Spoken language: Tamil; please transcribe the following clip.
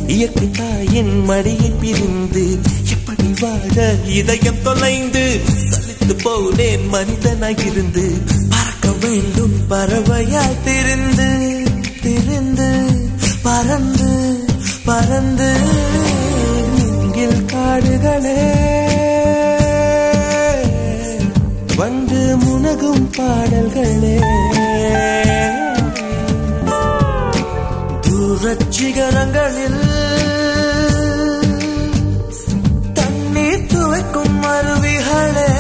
இயற்கை தாயின் மடியை பிரிந்து எப்படி வாழ இதயம் தொலைந்து சலித்து போனேன் மனிதனாயிருந்து பறக்க வேண்டும் பறவையாய் திரிந்து திரிந்து பறந்து பறந்து மூங்கில் காடுகளே வந்து முனகும் பாடல்களே சிகரங்களில் தண்ணீர் துவைக்கும் அருவிகளே